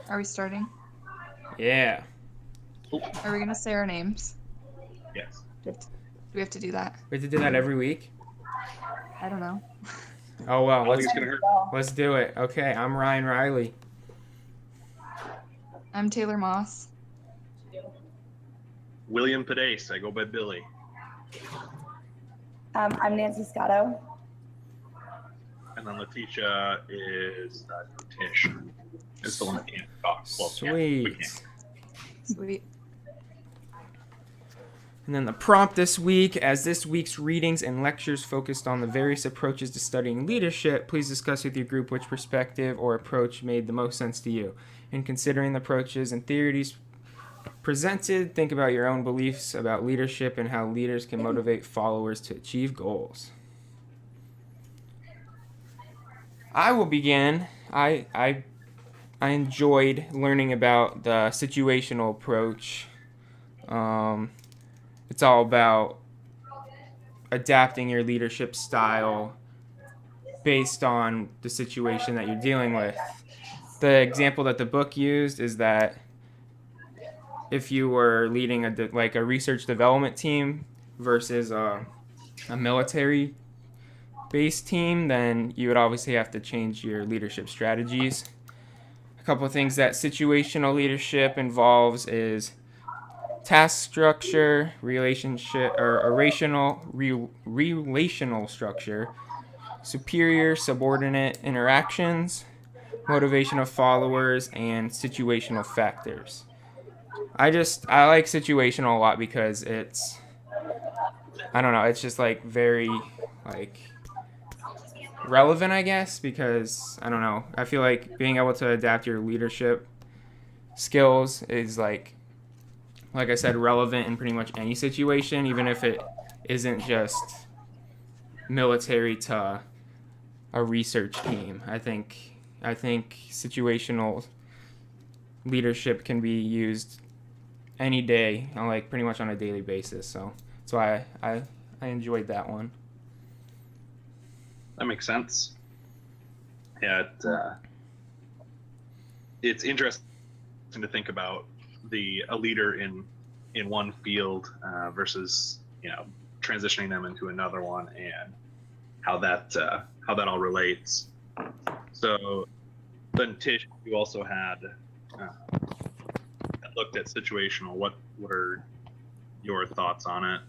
Are we starting? Yeah. Oh, Are we gonna say our names? yes. Do we have to do that? We have to do that every week. I don't know. Oh well, I don't think it's gonna hurt. let's do it. Okay, I'm Ryan Riley. I'm Taylor Moss. William Padeis. I go by Billy. I'm Nancy Scotto. And then Letitia is Tish. Is the one that can't talk. Well, we Sweet. can't. Sweet. And then the prompt this week, as this week's readings and lectures focused on the various approaches to studying leadership, please discuss with your group which perspective or approach made the most sense to you. In considering the approaches and theories presented, think about your own beliefs about leadership and how leaders can motivate followers to achieve goals. I will begin. I enjoyed learning about the situational approach. It's all about adapting your leadership style based on the situation that you're dealing with. The example that the book used is that if you were leading a research development team versus a military based team, then you would obviously have to change your leadership strategies. A couple of things that situational leadership involves is task structure, relational structure, superior subordinate interactions, motivation of followers, and situational factors. I like situational a lot because it's just like very like relevant, I guess, because I feel like being able to adapt your leadership skills is like I said, relevant in pretty much any situation, even if it isn't just military to a research team. I think situational leadership can be used any day, like pretty much on a daily basis. So that's why I enjoyed that one. That makes sense. Yeah, it's interesting to think about a leader in one field versus transitioning them into another one, and how that all relates. So then, Tish, you also had looked at situational. What are your thoughts on it?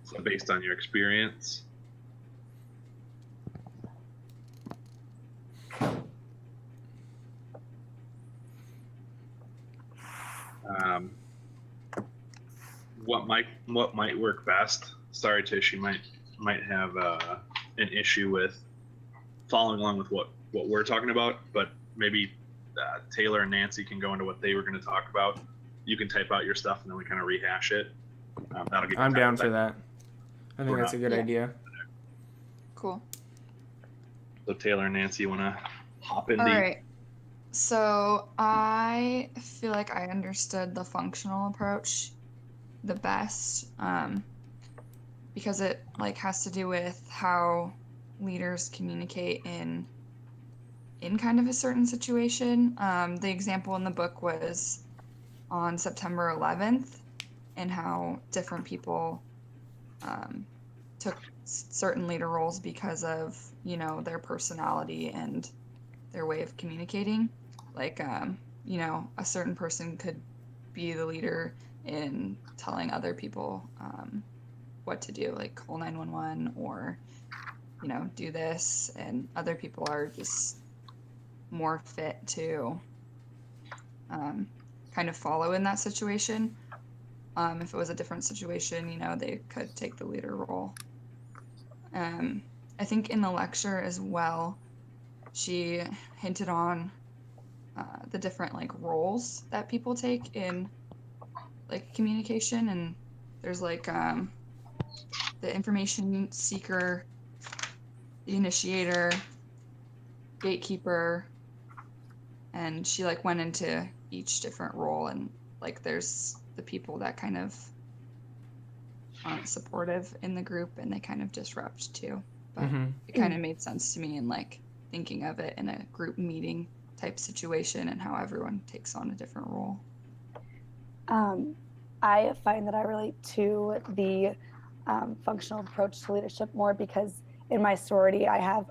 So based on your experience. What might work best? Sorry, Tish, you might have an issue with following along with what we're talking about, but maybe Taylor and Nancy can go into what they were going to talk about. You can type out your stuff and then we kind of rehash it. That'll give you I'm time down to for that. I think that's a good idea. Cool. So Taylor and Nancy, you want to hop in? All right. So I feel like I understood the functional approach the best, because it like has to do with how leaders communicate in kind of a certain situation. The example in the book was on September 11th, and how different people took certain leader roles because of their personality and their way of communicating. Like a certain person could be the leader in telling other people what to do, like call 911 or do this, and other people are just more fit to kind of follow in that situation. If it was a different situation, they could take the leader role. I think in the lecture as well, she hinted on the different like roles that people take in like communication, and there's like the information seeker, the initiator, gatekeeper, and she like went into each different role, and like there's the people that kind of aren't supportive in the group and they kind of disrupt too. But it kind of made sense to me in like thinking of it in a group meeting type situation and how everyone takes on a different role. I find that I relate to the functional approach to leadership more because in my sorority I have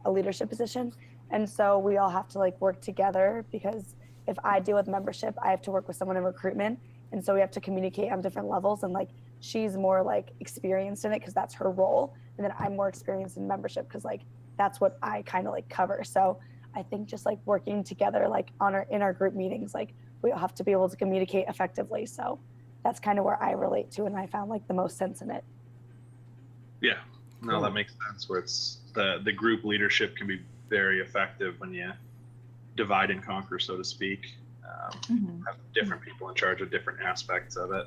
a leadership position, and so we all have to like work together because if I deal with membership, I have to work with someone in recruitment, and so we have to communicate on different levels. And like she's more like experienced in it because that's her role, and then I'm more experienced in membership because like that's what I kind of like cover. So I think just like working together, like in our group meetings, like we all have to be able to communicate effectively. So that's kind of where I relate to, and I found like the most sense in it. Yeah, no, Cool. that makes sense. Where it's the group leadership can be very effective when you divide and conquer, so to speak. Have different people in charge of different aspects of it.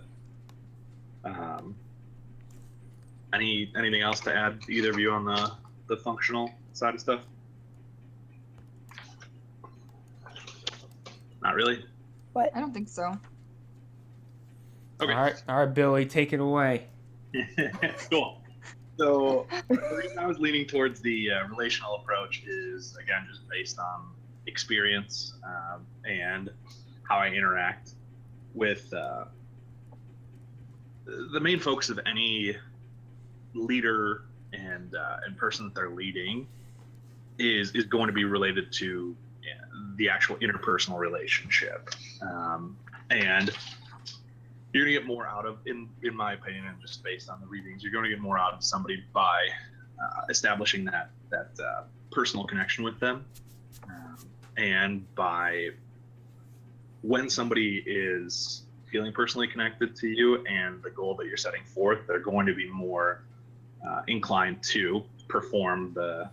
Anything else to add, either of you, on the functional side of stuff? Not really. But I don't think so. Okay. All right, Billy, take it away. Cool. So the reason I was leaning towards the relational approach is, again, just based on experience and how I interact with the main focus of any leader and person that they're leading is going to be related to the actual interpersonal relationship, and you're gonna get more out of, in my opinion, and just based on the readings, you're going to get more out of somebody by establishing that personal connection with them, and by when somebody is feeling personally connected to you and the goal that you're setting forth, they're going to be more inclined to perform the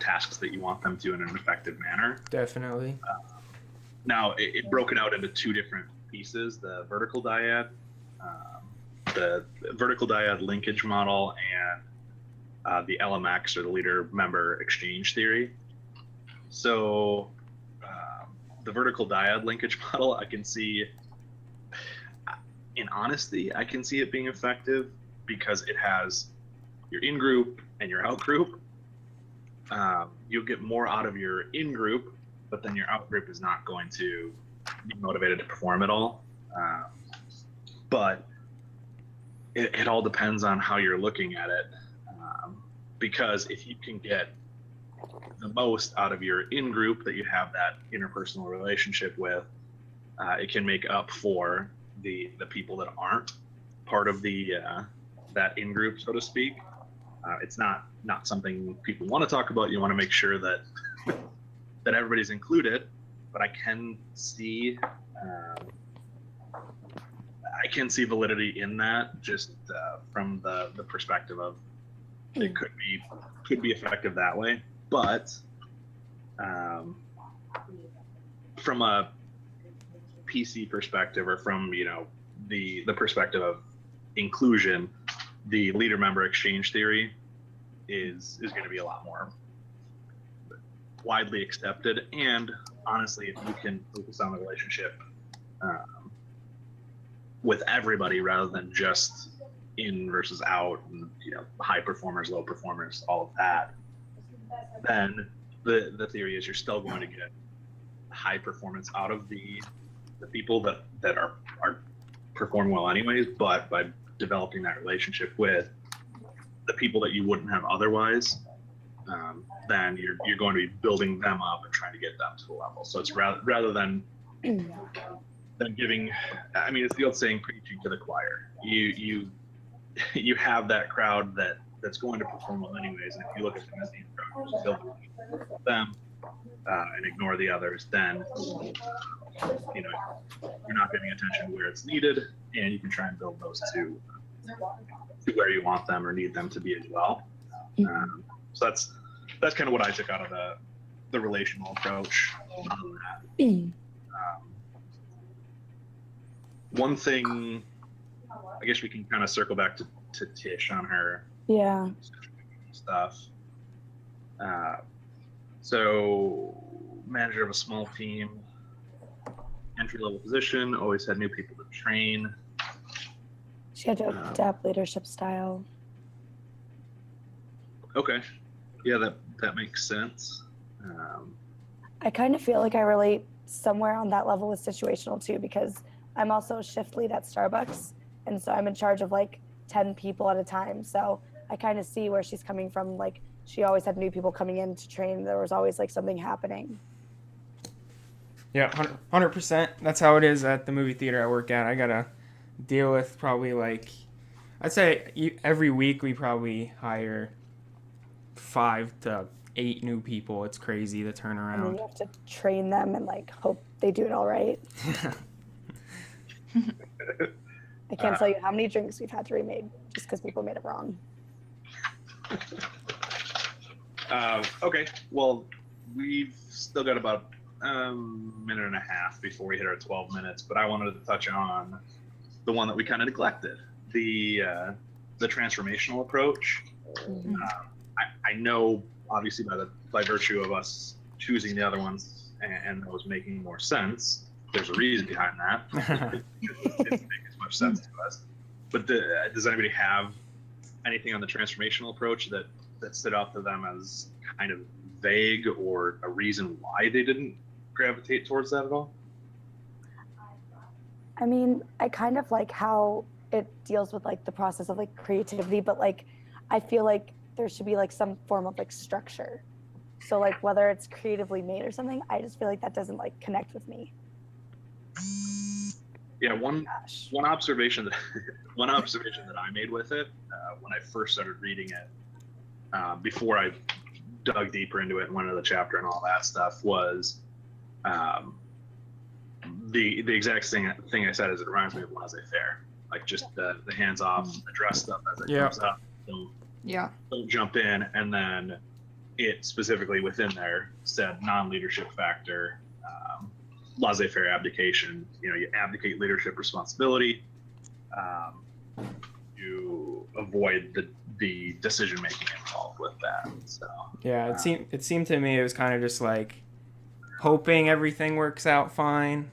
tasks that you want them to in an effective manner. Definitely. Now, it broke it out into two different pieces: the vertical dyad linkage model, and the LMX, or the leader member exchange theory. So the vertical dyad linkage model, I can see, in honesty, I can see it being effective because it has your in-group and your out-group. You'll get more out of your in-group, but then your out-group is not going to be motivated to perform at all. But it all depends on how you're looking at it. Because if you can get the most out of your in-group that you have that interpersonal relationship with, it can make up for the people that aren't part of the that in-group, so to speak. It's not something people want to talk about. You want to make sure that that everybody's included, but I can see validity in that, just from the perspective of it could be effective that way. But from a PC perspective, or from the perspective of inclusion, the leader member exchange theory is going to be a lot more widely accepted. And honestly, if you can focus on the relationship with everybody rather than just in versus out, and high performers, low performers, all of that, then the theory is you're still going to get high performance out of the people that are perform well anyways, but by developing that relationship with the people that you wouldn't have otherwise, then you're going to be building them up and trying to get them to the level. So it's rather than giving, I mean, it's the old saying, preaching to the choir. You have that crowd that's going to perform well anyways, and if you look at them as the crowd, you're still them and ignore the others, then you're not paying attention where it's needed, and you can try and build those to where you want them or need them to be as well. So that's kind of what I took out of the relational approach on that. One thing, I guess we can kind of circle back to Tish on her stuff. So manager of a small team, entry-level position, always had new people to train. She had to adapt leadership style. Okay. Yeah, that makes sense. I kind of feel like I relate somewhere on that level with situational too, because I'm also a shift lead at Starbucks. And so I'm in charge of like 10 people at a time. So I kind of see where she's coming from. Like she always had new people coming in to train. There was always like something happening. Yeah, 100%. That's how it is at the movie theater I work at. I gotta deal with probably like, I'd say every week we probably hire 5 to 8 new people. It's crazy the And then turnaround. you have to train them and like hope they do it all right. I can't tell you how many drinks we've had to remade just because people made it wrong. Okay, well, we've still got about a minute and a half before we hit our 12 minutes, but I wanted to touch on the one that we kind of neglected, the transformational approach. I know, obviously, by virtue of us choosing the other ones and those making more sense, there's a reason behind that. It didn't make as much sense to us. But does anybody have anything on the transformational approach that stood out to them as kind of vague, or a reason why they didn't gravitate towards that at all? I mean, I kind of like how it deals with like the process of like creativity, but like I feel like there should be like some form of like structure. So like whether it's creatively made or something, I just feel like that doesn't like connect with me. Yeah, one Gosh. observation that I made with it when I first started reading it, before I dug deeper into it and went into the chapter and all that stuff, was the exact thing I said is it reminds me of laissez-faire, like just the hands off, address stuff as it comes up. Don't jump in, and then it specifically within there said non-leadership factor, laissez-faire abdication. You abdicate leadership responsibility. You avoid the decision making involved with that. So yeah, it seemed to me it was kind of just like hoping everything works out fine,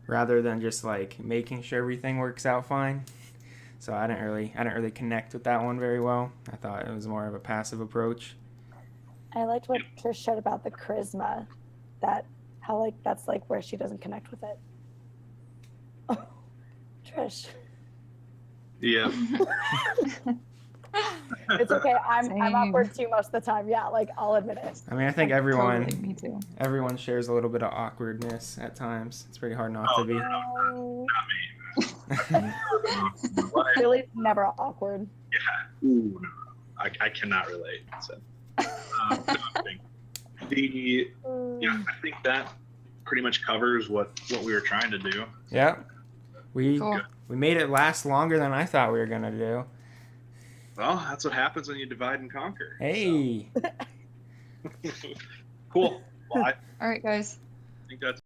rather than just like making sure everything works out fine. So I didn't really connect with that one very well. I thought it was more of a passive approach. I liked what Trish said about the charisma, that how like that's like where she doesn't connect with it. Oh, Trish. yeah. It's okay. I'm awkward too most of the time. Yeah, like I'll admit it. I mean, I think everyone Totally, me too. everyone shares a little bit of awkwardness at times. It's pretty hard not to be. Really never awkward. Yeah. Ooh, no. I cannot relate. So, I think that pretty much covers what we were trying to do. Yeah, we Cool. made it last longer than I thought we were gonna do. Well, that's what happens when you divide and conquer. Hey. So. Cool. Well, I All right, guys. think that's